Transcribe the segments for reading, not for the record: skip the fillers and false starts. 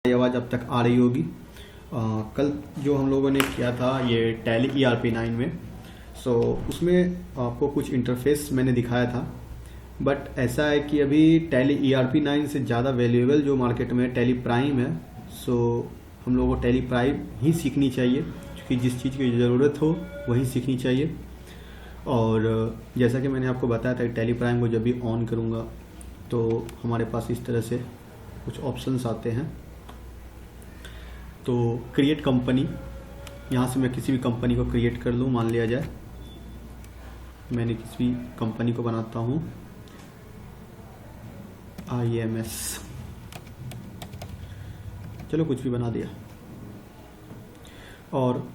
आवाज़ अब तक आ रही होगी। कल जो हम लोगों ने किया था ये टैली ERP9 में, सो उसमें आपको कुछ इंटरफेस मैंने दिखाया था। बट ऐसा है कि अभी टैली ERP9 से ज़्यादा वैल्यूएबल जो मार्केट में टैली प्राइम है, सो हम लोगों को टैली प्राइम ही सीखनी चाहिए, क्योंकि जिस चीज़ की ज़रूरत हो वही सीखनी चाहिए। और जैसा कि मैंने आपको बताया था, टैली प्राइम को जब भी ऑन करूँगा तो हमारे पास इस तरह से कुछ ऑप्शंस आते हैं। तो क्रिएट कंपनी, यहाँ से मैं किसी भी कंपनी को क्रिएट कर लूँ। मान लिया जाए मैंने किसी भी कंपनी को बनाता हूँ IMS, चलो कुछ भी बना दिया। और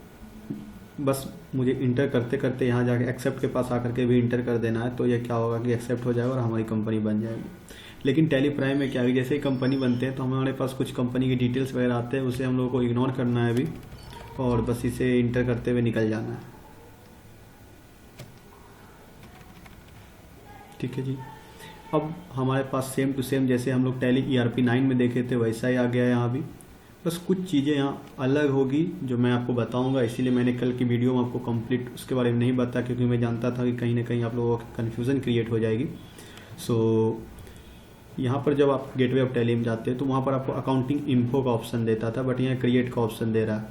बस मुझे इंटर करते करते यहाँ जाके एक्सेप्ट के पास आकर के भी इंटर कर देना है, तो ये क्या होगा कि एक्सेप्ट हो जाएगा और हमारी कंपनी बन जाएगी। लेकिन टैली प्राइम में क्या है, जैसे ही कंपनी बनते हैं तो हमारे पास कुछ कंपनी की डिटेल्स वगैरह आते हैं, उसे हम लोगों को इग्नोर करना है अभी, और बस इसे इंटर करते हुए निकल जाना है। ठीक है जी। अब हमारे पास सेम टू सेम जैसे हम लोग टैली ERP9 में देखे थे वैसा ही आ गया है यहाँ भी। बस कुछ चीज़ें यहाँ अलग होगी जो मैं आपको बताऊंगा, इसीलिए मैंने कल की वीडियो में आपको कंप्लीट उसके बारे में नहीं बताया, क्योंकि मैं जानता था कि कहीं ना कहीं आप लोगों को कन्फ्यूज़न क्रिएट हो जाएगी। सो यहाँ पर जब आप गेटवे ऑफ टैली में जाते हैं तो वहाँ पर आपको अकाउंटिंग इन्फो का ऑप्शन देता था, बट यहाँ क्रिएट का ऑप्शन दे रहा है।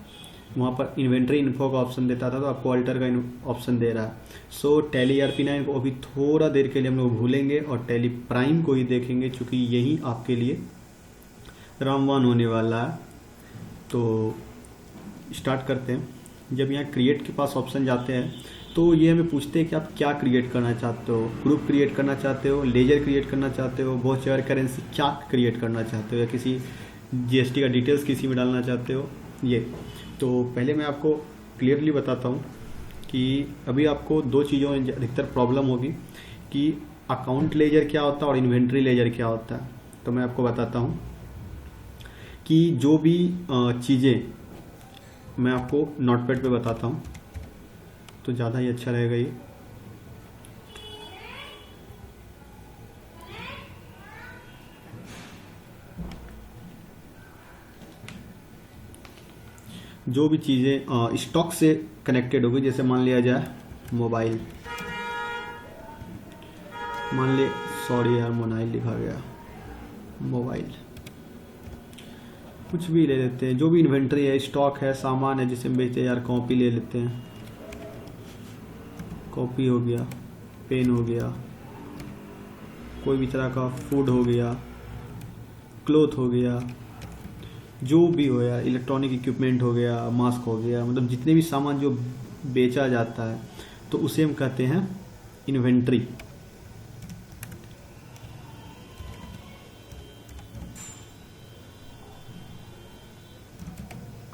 वहाँ पर इन्वेंट्री इन्फो का ऑप्शन देता था तो आपको अल्टर का ऑप्शन दे रहा है। सो टैली ERP9 को अभी थोड़ा देर के लिए हम लोग भूलेंगे और टैली प्राइम को ही देखेंगे, क्योंकि यही आपके लिए रामबाण होने वाला है। तो स्टार्ट करते हैं। जब यहाँ क्रिएट के पास ऑप्शन जाते हैं तो ये हमें पूछते हैं कि आप क्या क्रिएट करना चाहते हो। ग्रुप क्रिएट करना चाहते हो, लेजर क्रिएट करना चाहते हो, वाउचर, करेंसी, क्या क्रिएट करना चाहते हो, या किसी GST का डिटेल्स किसी में डालना चाहते हो। ये तो पहले मैं आपको क्लियरली बताता हूँ कि अभी आपको दो चीज़ों में अधिकतर प्रॉब्लम होगी कि अकाउंट लेजर क्या होता है और इन्वेंट्री लेजर क्या होता है। तो मैं आपको बताता हूँ कि जो भी चीज़ें मैं आपको नोटपैड पे बताता हूँ तो ज़्यादा ही अच्छा रहेगा ये। जो भी चीज़ें स्टॉक से कनेक्टेड होगी, जैसे मान लिया जाए मोबाइल, मान ले, सॉरी यार मोबाइल लिखा गया, मोबाइल, कुछ भी ले लेते हैं। जो भी इन्वेंट्री है, स्टॉक है, सामान है जिसे हम बेचते हैं, यार कॉपी ले लेते हैं, कॉपी हो गया, पेन हो गया, कोई भी तरह का फूड हो गया, क्लोथ हो गया, जो भी हो यार, इलेक्ट्रॉनिक इक्विपमेंट हो गया, मास्क हो गया, मतलब जितने भी सामान जो बेचा जाता है तो उसे हम कहते हैं इन्वेंट्री।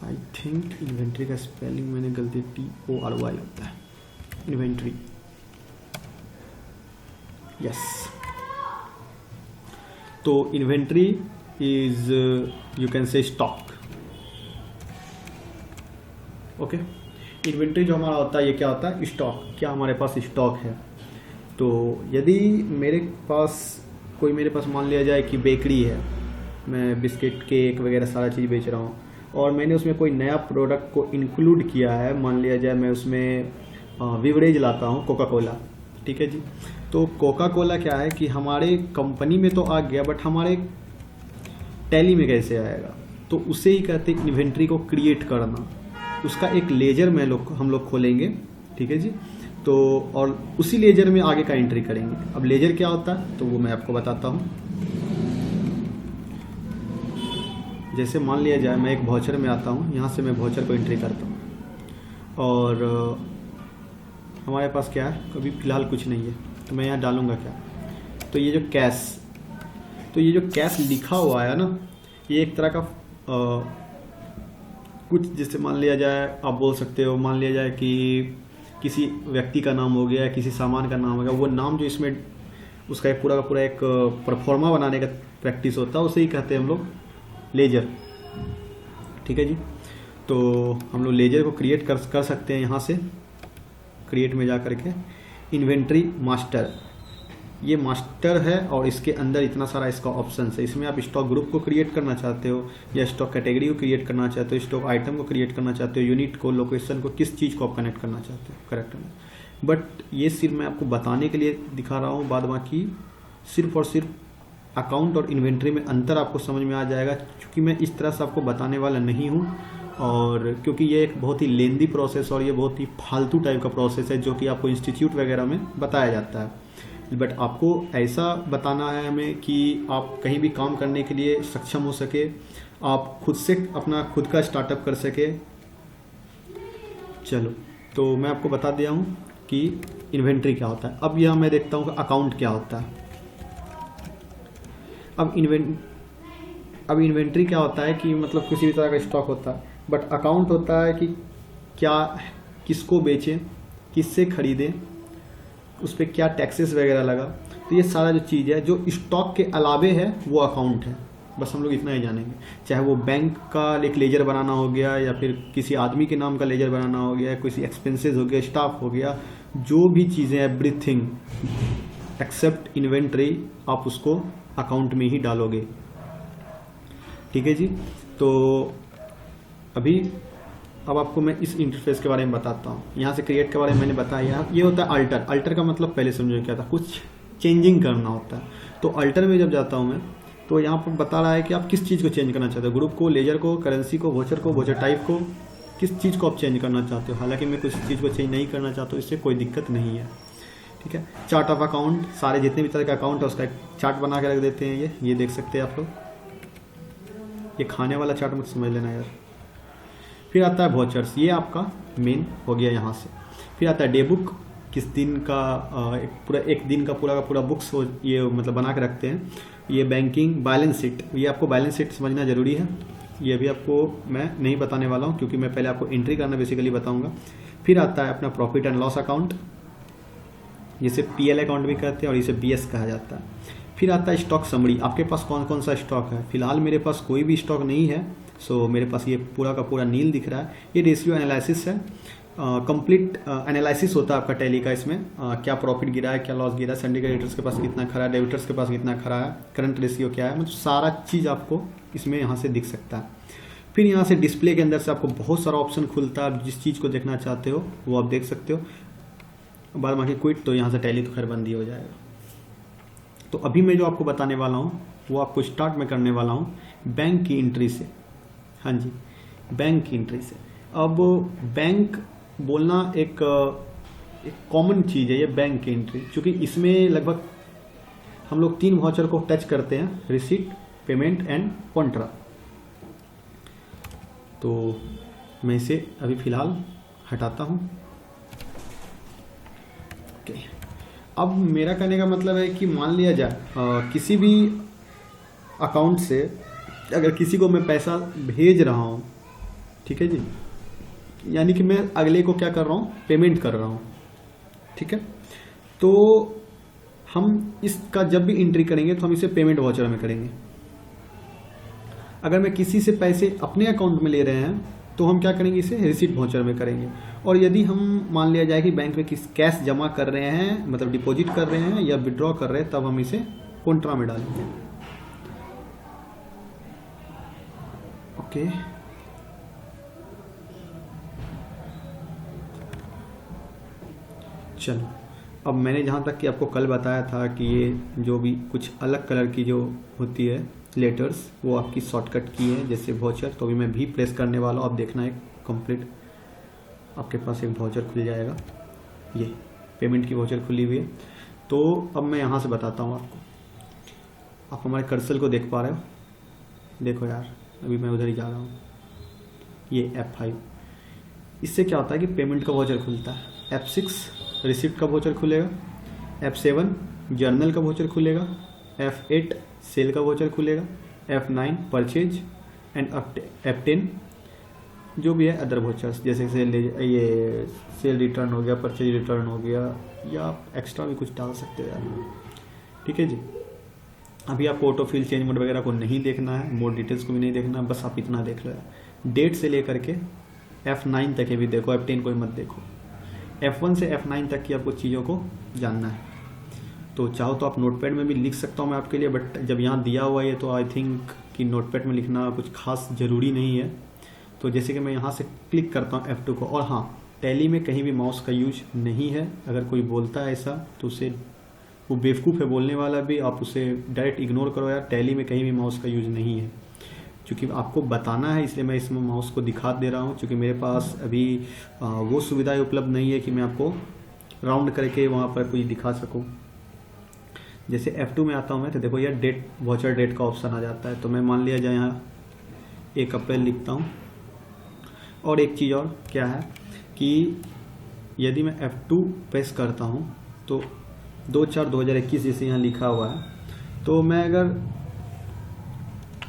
आई थिंक इन्वेंट्री का स्पेलिंग मैंने गलती TORY होता है, इन्वेंट्री, यस। तो inventory is you can say stock. Okay, inventory जो हमारा होता है ये क्या होता है, स्टॉक। क्या हमारे पास स्टॉक है। तो यदि मेरे पास मान लिया जाए कि बेकरी है, मैं बिस्किट, केक वगैरह सारा चीज़ बेच रहा हूँ, और मैंने उसमें कोई नया प्रोडक्ट को इंक्लूड किया है। मान लिया जाए मैं उसमें बिवरेज लाता हूँ, कोका कोला, ठीक है जी। तो कोका कोला क्या है कि हमारे कंपनी में तो आ गया, बट हमारे टैली में कैसे आएगा, तो उसे ही कहते हैं इन्वेंट्री को क्रिएट करना। उसका एक लेजर हम लोग खोलेंगे, ठीक है जी। तो और उसी लेजर में आगे का एंट्री करेंगे। अब लेजर क्या होता है तो वो मैं आपको बताता हूँ। जैसे मान लिया जाए मैं एक वाउचर में आता हूँ, यहाँ से मैं वाउचर को एंट्री करता हूँ, और हमारे पास क्या है, अभी फ़िलहाल कुछ नहीं है, तो मैं यहाँ डालूँगा क्या, तो ये जो कैश लिखा हुआ है ना, ये एक तरह का कुछ, जैसे मान लिया जाए, आप बोल सकते हो, मान लिया जाए कि किसी व्यक्ति का नाम हो गया, किसी सामान का नाम हो गया, वो नाम जो इसमें उसका एक पूरा का पूरा एक परफॉर्मा बनाने का प्रैक्टिस होता है, उसे ही कहते हैं हम लोग लेजर, ठीक है जी। तो हम लोग लेजर को क्रिएट कर सकते हैं। यहाँ से क्रिएट में जा करके इन्वेंट्री मास्टर, ये मास्टर है और इसके अंदर इतना सारा इसका ऑप्शन है। इसमें आप स्टॉक ग्रुप को क्रिएट करना चाहते हो या स्टॉक कैटेगरी को क्रिएट करना चाहते हो, स्टॉक आइटम को क्रिएट करना चाहते हो, यूनिट को, लोकेशन को, किस चीज़ को आप कनेक्ट करना चाहते हो करेक्ट में। बट ये सिर्फ मैं आपको बताने के लिए दिखा रहा हूँ, बाद बाकी सिर्फ और सिर्फ अकाउंट और इन्वेंट्री में अंतर आपको समझ में आ जाएगा, क्योंकि मैं इस तरह से आपको बताने वाला नहीं हूँ, और क्योंकि ये एक बहुत ही लेंदी प्रोसेस और ये बहुत ही फालतू टाइप का प्रोसेस है जो कि आपको इंस्टीट्यूट वगैरह में बताया जाता है। बट आपको ऐसा बताना है हमें कि आप कहीं भी काम करने के लिए सक्षम हो सके, आप खुद से अपना खुद का स्टार्टअप कर सके। चलो, तो मैं आपको बता दिया हूँ कि इन्वेंट्री क्या होता है। अब यह मैं देखता हूँ कि अकाउंट क्या होता है। अब इन्वेंट्री क्या होता है कि मतलब किसी भी तरह का स्टॉक होता है, बट अकाउंट होता है कि क्या, किसको बेचें, किससे खरीदें, उस पर क्या टैक्सेस वगैरह लगा। तो ये सारा जो चीज़ है जो स्टॉक के अलावे है वो अकाउंट है। बस हम लोग इतना ही जानेंगे, चाहे वो बैंक का एक लेजर बनाना हो गया या फिर किसी आदमी के नाम का लेजर बनाना हो गया, किसी एक्सपेंसेस हो गया, स्टाफ हो गया, जो भी चीज़ें एवरीथिंग एक्सेप्ट इन्वेंट्री आप उसको अकाउंट में ही डालोगे। ठीक है जी। तो अब आपको मैं इस इंटरफेस के बारे में बताता हूँ। यहाँ से क्रिएट के बारे में मैंने बताया, ये होता है अल्टर। अल्टर का मतलब पहले समझो क्या था, कुछ चेंजिंग करना होता है। तो अल्टर में जब जाता हूँ मैं, तो यहाँ पर बता रहा है कि आप किस चीज़ को चेंज करना चाहते हो, ग्रुप को, लेजर को, करेंसी को, वोचर टाइप को, किस चीज़ को आप चेंज करना चाहते हो। हालांकि मैं कुछ चीज़ को चेंज नहीं करना चाहता हूँ, इससे कोई दिक्कत नहीं है। ठीक है। चार्ट ऑफ अकाउंट, सारे जितने भी तरह का अकाउंट है उसका एक चार्ट बना के रख देते हैं। ये देख सकते हैं आप लोग, ये खाने वाला चार्ट मत समझ लेना यार। फिर आता है वॉचर्स, ये आपका मेन हो गया यहाँ से। फिर आता है डे बुक, किस दिन का एक दिन का पूरा बुक्स हो, ये मतलब बना के रखते हैं। ये बैंकिंग, बैलेंस शीट, ये आपको बैलेंस शीट समझना जरूरी है। ये भी आपको मैं नहीं बताने वाला हूँ, क्योंकि मैं पहले आपको एंट्री करना बेसिकली बताऊंगा। फिर आता है अपना प्रॉफिट एंड लॉस अकाउंट, जिसे पीएल अकाउंट भी कहते हैं और इसे बीएस कहा जाता है। फिर आता है स्टॉक समरी, आपके पास कौन कौन सा स्टॉक है। फिलहाल मेरे पास कोई भी स्टॉक नहीं है, सो मेरे पास ये पूरा का पूरा नील दिख रहा है। ये रेशियो एनालिसिस है, कंप्लीट एनालिसिस होता है आपका टैली का। इसमें क्या प्रॉफिट गिरा है, क्या लॉस गिरा है, सिंडिकेट क्रेडिटर्स के पास कितना खरा है, डेबिटर्स के पास कितना खरा है, करंट रेशियो क्या है, मतलब सारा चीज़ आपको इसमें यहाँ से दिख सकता है। फिर यहाँ से डिस्प्ले के अंदर से आपको बहुत सारा ऑप्शन खुलता है, आप जिस चीज़ को देखना चाहते हो वो आप देख सकते हो। बाद बाकी क्विट, तो यहाँ से टैली तो खैर बंदी हो जाएगा। तो अभी मैं जो आपको बताने वाला हूँ वो आपको स्टार्ट में करने वाला हूँ बैंक की एंट्री से। हाँ जी, बैंक की एंट्री से। अब बैंक बोलना एक कॉमन चीज़ है ये बैंक की एंट्री, क्योंकि इसमें लगभग हम लोग 3 वाउचर को टच करते हैं, रिसीट, पेमेंट एंड कॉन्ट्रा। तो मैं इसे अभी फ़िलहाल हटाता हूँ। ओके, अब मेरा कहने का मतलब है कि मान लिया जाए किसी भी अकाउंट से अगर किसी को मैं पैसा भेज रहा हूँ, ठीक है जी, यानी कि मैं अगले को क्या कर रहा हूँ, पेमेंट कर रहा हूँ। ठीक है। तो हम इसका जब भी एंट्री करेंगे तो हम इसे पेमेंट वाउचर में करेंगे। अगर मैं किसी से पैसे अपने अकाउंट में ले रहे हैं तो हम क्या करेंगे, इसे रिसीट वाउचर में करेंगे। और यदि हम मान लिया जाए कि बैंक में किस कैश जमा कर रहे हैं, मतलब डिपॉजिट कर रहे हैं या विड्रॉ कर रहे हैं, तब हम इसे कॉन्ट्रा में डालेंगे। ओके, चलो, अब मैंने जहाँ तक कि आपको कल बताया था कि ये जो भी कुछ अलग कलर की जो होती है लेटर्स, वो आपकी शॉर्टकट की है, जैसे वाउचर। तो अभी मैं भी प्रेस करने वाला हूँ, आप देखना एक कंप्लीट आपके पास एक वाउचर खुल जाएगा। ये पेमेंट की वाउचर खुली हुई है। तो अब मैं यहाँ से बताता हूँ आपको। आप हमारे कर्सर को देख पा रहे हो, देखो यार, अभी मैं उधर ही जा रहा हूँ। ये F5, इससे क्या होता है कि पेमेंट का वाउचर खुलता है। F6 रिसिप्ट का वाउचर खुलेगा, F7 जर्नल का वाउचर खुलेगा, F8 सेल का वाउचर खुलेगा, F9 परचेज एंड F10 जो भी है अदर वाउचर्स, जैसे ये सेल रिटर्न हो गया, परचेज रिटर्न हो गया, या आप एक्स्ट्रा भी कुछ डाल सकते हो यार। ठीक है जी। अभी आपको ऑटो फिल चेंज मोड वगैरह को नहीं देखना है, मोड डिटेल्स को भी नहीं देखना, बस आप इतना देख लो यार। डेट से लेकर के F9 तक ये भी देखो, F10 को भी मत देखो। F1 से F9 तक की आपको चीज़ों को जानना है। तो चाहो तो आप नोटपैड में भी लिख सकता हूँ मैं आपके लिए, बट जब यहाँ दिया हुआ है तो आई थिंक कि नोटपैड में लिखना कुछ खास ज़रूरी नहीं है। तो जैसे कि मैं यहाँ से क्लिक करता हूँ F2 को, और हाँ, टैली में कहीं भी माउस का यूज नहीं है। अगर कोई बोलता है ऐसा तो उसे, वो बेवकूफ़ है बोलने वाला भी, आप उसे डायरेक्ट इग्नोर करो यार। टैली में कहीं भी माउस का यूज नहीं है, क्योंकि आपको बताना है इसलिए मैं इसमें माउस को दिखा दे रहा हूँ, क्योंकि मेरे पास अभी वो सुविधाएं उपलब्ध नहीं है कि मैं आपको राउंड करके वहाँ पर कुछ दिखा सकूँ। जैसे F2 में आता हूँ मैं, तो देखो यार डेट, वॉचर डेट का ऑप्शन आ जाता है। तो मैं मान लिया जाए यहाँ 1 अप्रैल लिखता हूँ। और एक चीज़ और क्या है कि यदि मैं F2 प्रेस करता हूँ तो 2/4/2021 जैसे यहाँ लिखा हुआ है, तो मैं अगर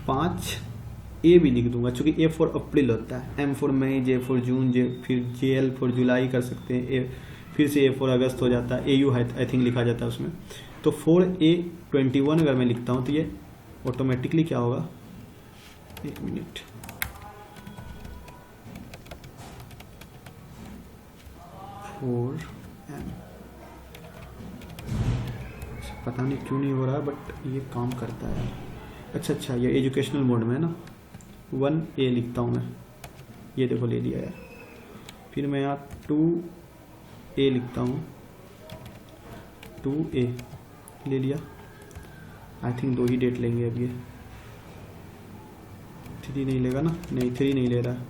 5A भी लिख दूंगा, चूँकि A फॉर अप्रैल होता है, M for May, J for June, फिर JL फॉर जुलाई कर सकते हैं, फिर से A फॉर अगस्त हो जाता है, AU है आई थिंक लिखा जाता है उसमें। तो 4A21 अगर मैं लिखता हूँ तो ये ऑटोमेटिकली क्या होगा, 1 मिनट, पता नहीं क्यों नहीं हो रहा है, बट ये काम करता है। अच्छा, ये एजुकेशनल मोड में है ना। 1A लिखता हूँ मैं, ये देखो ले लिया यार। फिर मैं यहाँ 2A लिखता हूँ, 2A ले लिया। आई थिंक 2 ही डेट लेंगे अब ये, 3 नहीं लेगा ना, नहीं 3 नहीं ले रहा है,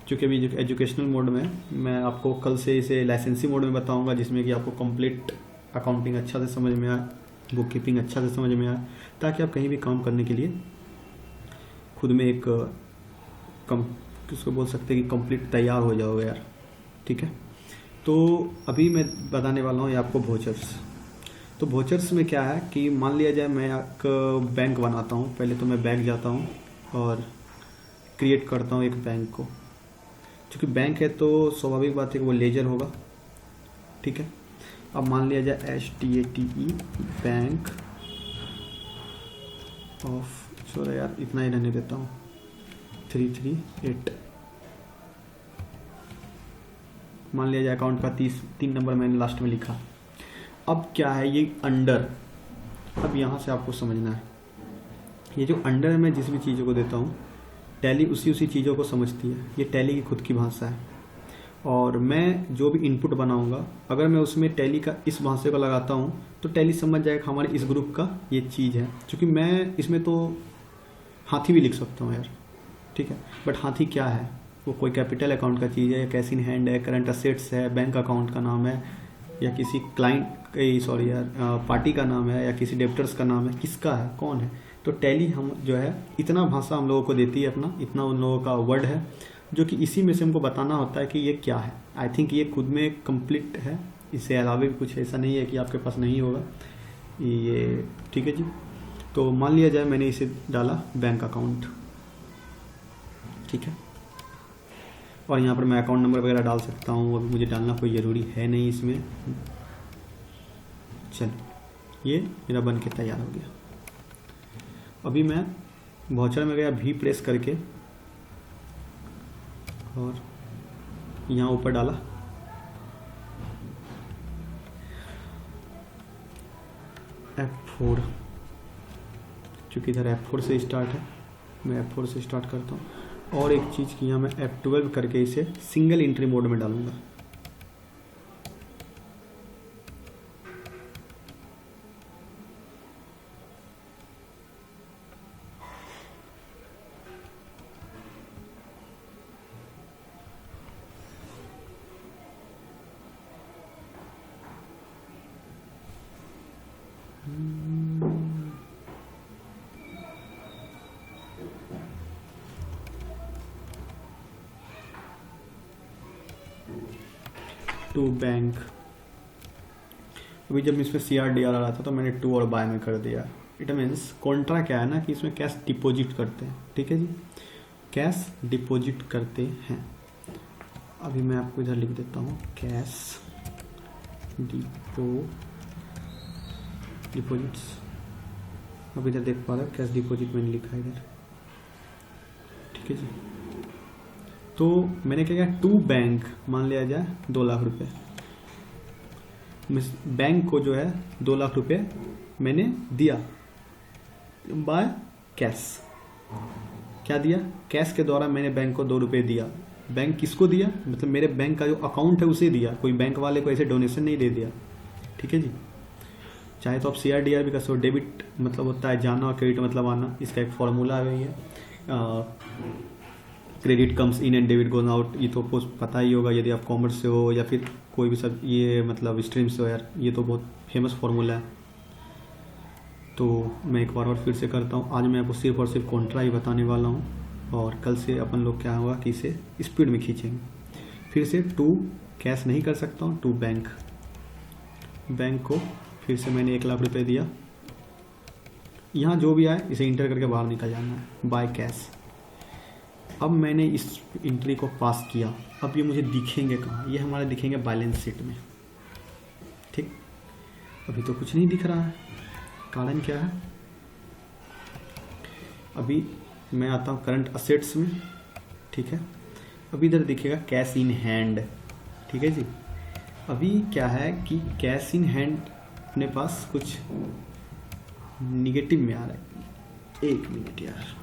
क्योंकि अभी एजुकेशनल मोड में। मैं आपको कल से इसे लाइसेंसी मोड में बताऊंगा, जिसमें कि आपको कंप्लीट अकाउंटिंग अच्छा से समझ में आए, बुक कीपिंग अच्छा से समझ में आए, ताकि आप कहीं भी काम करने के लिए खुद में एक किसको बोल सकते हैं कि कंप्लीट तैयार हो जाओगे यार। ठीक है, तो अभी मैं बताने वाला हूँ ये आपको वोचर्स। तो वोचर्स में क्या है कि मान लिया जाए मैं एक बैंक बनाता हूँ। पहले तो मैं बैंक जाता हूँ और क्रिएट करता हूँ एक बैंक को। क्योंकि बैंक है तो स्वाभाविक बात है कि वो लेजर होगा। ठीक है, अब मान लिया जाए STATE बैंक ऑफ, सॉरी यार इतना ही रहने देता हूँ, 338। मान लिया जाए अकाउंट का 3 नंबर मैंने लास्ट में लिखा। अब क्या है ये अंडर, अब यहाँ से आपको समझना है, ये जो अंडर मैं जिस भी चीज़ों को देता हूँ, टैली उसी चीज़ों को समझती है। ये टैली की खुद की भाषा है, और मैं जो भी इनपुट बनाऊंगा अगर मैं उसमें टैली का इस भाषा को लगाता हूँ तो टैली समझ जाएगा हमारे इस ग्रुप का ये चीज़ है। क्योंकि मैं इसमें तो हाथी भी लिख सकता हूँ यार, ठीक है, बट हाथी क्या है, वो कोई कैपिटल अकाउंट का चीज़ है, या कैश इन हैंड है, करंट असेट्स है, बैंक अकाउंट का नाम है, या किसी क्लाइंट सॉरी यार पार्टी का नाम है, या किसी डेप्टर्स का नाम है, किसका है, कौन है। तो टैली हम जो है इतना भाषा हम लोगों को देती है, अपना इतना उन लोगों का वर्ड है, जो कि इसी में से हमको बताना होता है कि ये क्या है। आई थिंक ये खुद में कंप्लीट है, इससे अलावा भी कुछ ऐसा नहीं है कि आपके पास नहीं होगा ये। ठीक है जी, तो मान लिया जाए मैंने इसे डाला बैंक अकाउंट, ठीक है, और यहाँ पर मैं अकाउंट नंबर वगैरह डाल सकता हूँ, अभी मुझे डालना कोई ज़रूरी है नहीं इसमें। चलो ये मेरा बन के तैयार हो गया। अभी मैं वाउचर में गया, भी प्रेस करके और यहाँ ऊपर डाला, F4, क्योंकि इधर F4 से स्टार्ट है, मैं F4 से स्टार्ट करता हूँ। और एक चीज़ की यहाँ मैं F12 करके इसे सिंगल एंट्री मोड में डालूंगा। टू बैंक, अभी जब इसमें CRDR आ रहा था तो मैंने टू और बाय में कर दिया। इट मीन्स कॉन्ट्रा क्या है ना कि इसमें कैश डिपॉजिट करते हैं। ठीक है जी, कैश डिपॉजिट करते हैं। अभी मैं आपको इधर लिख देता हूँ कैश डिपॉजिट्स। अब इधर देख पा रहे हो कैश डिपॉजिट मैंने लिखा है इधर। ठीक है जी, तो मैंने क्या किया, टू बैंक मान लिया जाए 2 लाख रुपए। बैंक को जो है 2 लाख रुपए मैंने दिया बाय कैश। क्या दिया? कैश के द्वारा मैंने बैंक को 2 रुपये दिया। बैंक किसको दिया? मतलब मेरे बैंक का जो अकाउंट है उसे दिया, कोई बैंक वाले को ऐसे डोनेशन नहीं दे दिया। ठीक है जी। चाहे तो आप CRDR भी कर सकते हो। डेबिट मतलब होता है जाना और क्रेडिट मतलब आना, इसका एक फॉर्मूला है। Credit comes in and debit goes out, ये तो पता ही होगा यदि आप कॉमर्स से हो या फिर कोई भी सब ये मतलब स्ट्रीम से हो यार, ये तो बहुत फेमस फॉर्मूला है। तो मैं एक बार और फिर से करता हूँ। आज मैं आपको सिर्फ और सिर्फ कॉन्ट्रा ही बताने वाला हूँ, और कल से अपन लोग क्या होगा कि इसे स्पीड में खींचेंगे। फिर से टू कैश नहीं कर सकता हूँ, टू बैंक। बैंक को फिर से मैंने 1 लाख रुपए दिया। यहाँ जो भी आए इसे इंटर करके बाहर निकल जाना है, बाय कैश। अब मैंने इस एंट्री को पास किया। अब ये मुझे दिखेंगे कहाँ? ये हमारे दिखेंगे बैलेंस शीट में। ठीक, अभी तो कुछ नहीं दिख रहा है। कारण क्या है? अभी मैं आता हूँ करंट असेट्स में। ठीक है, अभी इधर दिखेगा कैश इन हैंड। ठीक है जी। अभी क्या है कि कैश इन हैंड अपने पास कुछ निगेटिव में आ रहा है। 1 मिनट यार।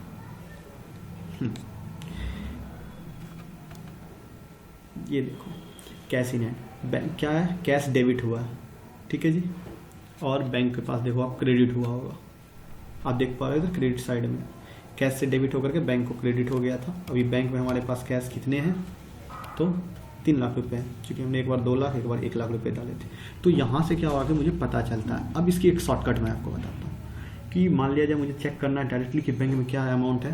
ये देखो कैश इन हैंड, बैंक क्या है? कैश डेबिट हुआ है। ठीक है जी। और बैंक के पास देखो आप क्रेडिट हुआ होगा, आप देख पा रहे हो क्रेडिट साइड में कैश से डेबिट होकर के बैंक को क्रेडिट हो गया था। अभी बैंक में हमारे पास कैश कितने हैं? तो 3 लाख रुपए हैं, क्योंकि हमने एक बार 2 लाख एक बार 1 लाख रुपए डाले थे। तो यहाँ से क्या हुआ कि मुझे पता चलता है। अब इसकी एक शॉर्टकट मैं आपको बताता हूँ कि मान लिया जाए मुझे चेक करना है डायरेक्टली कि बैंक में क्या अमाउंट है।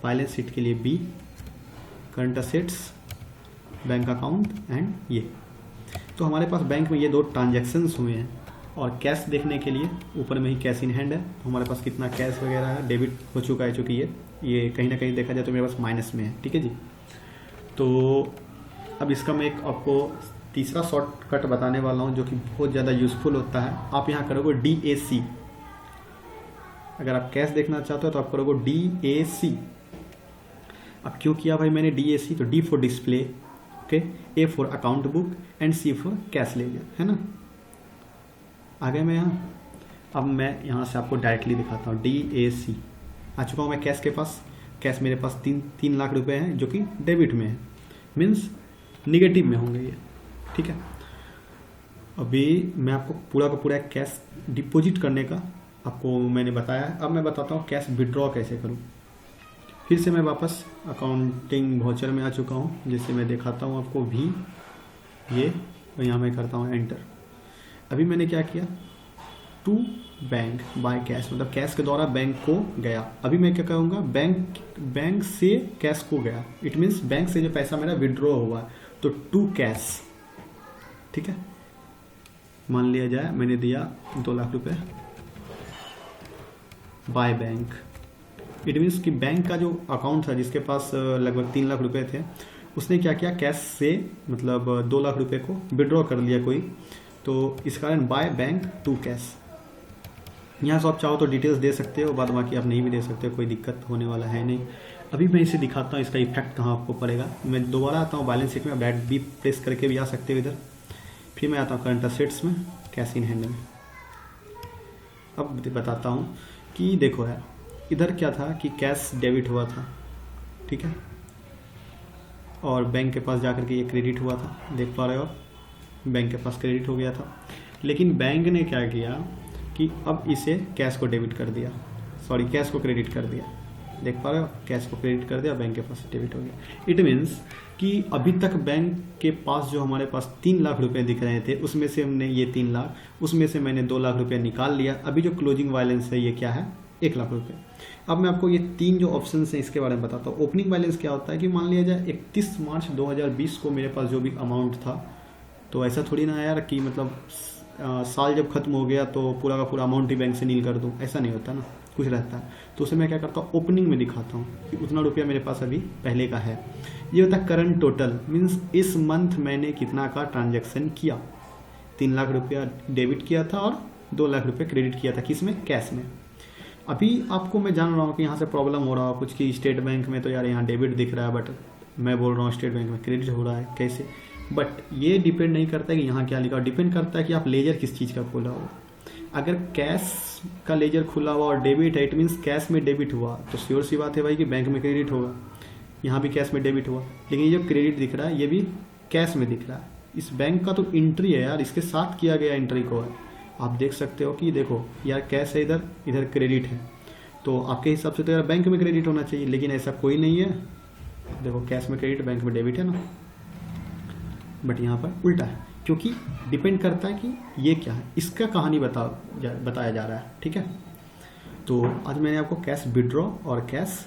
बैलेंस शीट के लिए B, current assets, bank account and ये। तो हमारे पास बैंक में ये 2 ट्रांजेक्शन्स हुए हैं, और कैश देखने के लिए ऊपर में ही कैश इन हैंड है। तो हमारे पास कितना कैश वगैरह है, डेबिट हो चुका है, चूँकि ये कहीं ना कहीं देखा जाए तो मेरे पास माइनस में है। ठीक है जी। तो अब इसका मैं एक आपको तीसरा शॉर्टकट बताने वाला हूँ जो कि बहुत ज़्यादा यूज़फुल होता है। आप यहाँ करोगे DAC। अगर आप कैश देखना चाहते हो तो आप करोगे DAC। अब क्यों किया भाई मैंने DAC? तो D for display, okay, A for account book and C for cash ledger, है ना। आ गए मैं यहाँ। अब मैं यहाँ से आपको डायरेक्टली दिखाता हूँ। DAC आ चुका हूँ मैं कैश के पास। कैश मेरे पास 3 लाख रुपए हैं जो कि डेबिट में है, मीन्स निगेटिव में होंगे ये। ठीक है। अभी मैं आपको पूरा का पूरा कैश डिपॉजिट करने का आपको मैंने बताया है। अब मैं बताता हूँ कैश विड्रॉ कैसे करूँ। फिर से मैं वापस अकाउंटिंग वाउचर में आ चुका हूँ, जिससे मैं दिखाता हूँ आपको भी ये, और यहाँ मैं करता हूँ एंटर। अभी मैंने क्या किया? टू बैंक बाय कैश, मतलब कैश के द्वारा बैंक को गया। अभी मैं क्या कहूँगा? बैंक से कैश को गया। इट मीन्स बैंक से जो पैसा मेरा विड्रॉ हुआ, तो टू कैश। ठीक है। मान लिया जाए मैंने दिया 2 लाख रुपए बाय बैंक। इट मीन्स कि बैंक का जो अकाउंट था जिसके पास लगभग 3 लाख रुपए थे, उसने क्या किया? कैश से मतलब 2 लाख रुपए को विड्रॉ कर लिया कोई, तो इस कारण बाय बैंक टू कैश। यहाँ से आप चाहो तो डिटेल्स दे सकते हो, बाद बाकी आप नहीं भी दे सकते हो, कोई दिक्कत होने वाला है नहीं। अभी मैं इसे दिखाता हूँ इसका इफेक्ट कहाँ आपको पड़ेगा। मैं दोबारा आता हूँ बैलेंस शीट में, बैट बी प्रेस करके भी आ सकते हो इधर। फिर मैं आता हूँ करंट असेट्स में, कैश इन हैंड में। अब बताता हूँ कि देखो यार, इधर क्या था कि कैश डेबिट हुआ था। ठीक है। और बैंक के पास जाकर के ये क्रेडिट हुआ था, देख पा रहे हो, बैंक के पास क्रेडिट हो गया था। लेकिन बैंक ने क्या किया कि अब इसे कैश को डेबिट कर दिया, सॉरी कैश को क्रेडिट कर दिया। देख पा रहे हो, कैश को क्रेडिट कर दिया, बैंक के पास डेबिट हो गया। इट मीन्स कि अभी तक बैंक के पास जो हमारे पास 3 लाख रुपए दिख रहे थे, उसमें से हमने ये 3 लाख, उसमें से मैंने 2 लाख रुपए निकाल लिया। अभी जो क्लोजिंग बैलेंस है ये क्या है? 1 लाख रुपए। अब मैं आपको ये 3 जो ऑप्शन हैं इसके बारे में बताता हूँ। ओपनिंग बैलेंस क्या होता है कि मान लिया जाए 31 मार्च 2020 को मेरे पास जो भी अमाउंट था, तो ऐसा थोड़ी ना यार कि मतलब साल जब खत्म हो गया तो पूरा का पूरा अमाउंट ही बैंक से नील कर दूँ, ऐसा नहीं होता ना, कुछ रहता है। तो उसे मैं क्या करता हूँ, ओपनिंग में दिखाता हूँ कि उतना रुपया मेरे पास अभी पहले का है। ये होता है करंट टोटल, मीन्स इस मंथ मैंने कितना का ट्रांजैक्शन किया। 3 लाख रुपया डेबिट किया था और 2 लाख रुपये क्रेडिट किया था, किस में? कैश में। अभी आपको मैं जान रहा हूँ कि यहाँ से प्रॉब्लम हो रहा है कुछ कि स्टेट बैंक में तो यार यहाँ डेबिट दिख रहा है, बट मैं बोल रहा हूँ स्टेट बैंक में क्रेडिट हो रहा है। कैसे? बट ये डिपेंड नहीं करता है कि यहाँ क्या लिखा हो, डिपेंड करता है कि आप लेजर किस चीज़ का खोला हो। अगर कैश का लेजर खुला हुआ और डेबिट है, इट मीन्स कैश में डेबिट हुआ, तो श्योर सी बात है भाई कि बैंक में क्रेडिट होगा। यहाँ भी कैश में डेबिट हुआ, लेकिन ये जो क्रेडिट दिख रहा है ये भी कैश में दिख रहा है। इस बैंक का तो एंट्री है यार, इसके साथ किया गया एंट्री को है। आप देख सकते हो कि देखो यार कैश है इधर, इधर क्रेडिट है, तो आपके हिसाब से तो यार बैंक में क्रेडिट होना चाहिए, लेकिन ऐसा कोई नहीं है। देखो कैश में क्रेडिट, बैंक में डेबिट है ना, बट यहाँ पर उल्टा है, क्योंकि डिपेंड करता है कि ये क्या है, इसका कहानी बताया जा रहा है। ठीक है, तो आज मैंने आपको कैश विड्रॉ और कैश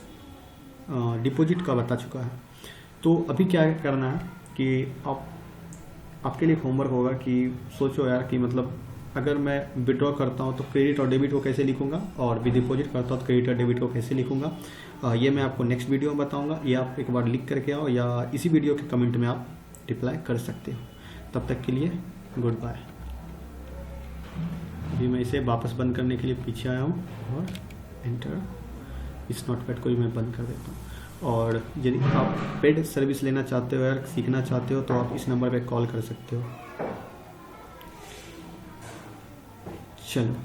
डिपॉजिट का बता चुका है। तो अभी क्या करना है कि आपके लिए होमवर्क होगा कि सोचो यार कि मतलब अगर मैं विड्रॉ करता हूँ तो क्रेडिट और डेबिट को कैसे लिखूंगा, और भी डिपॉजिट करता हूँ तो क्रेडिट और डेबिट को कैसे लिखूंगा। ये मैं आपको नेक्स्ट वीडियो में बताऊंगा। ये आप एक बार लिख करके आओ, या इसी वीडियो के कमेंट में आप रिप्लाई कर सकते हो। तब तक के लिए गुड बाय। अभी मैं इसे वापस बंद करने के लिए पीछे आया हूँ और एंटर, इस नोटपैड को भी मैं बंद कर देता हूँ। और यदि आप पेड सर्विस लेना चाहते हो या सीखना चाहते हो तो आप इस नंबर पे कॉल कर सकते हो। चलो।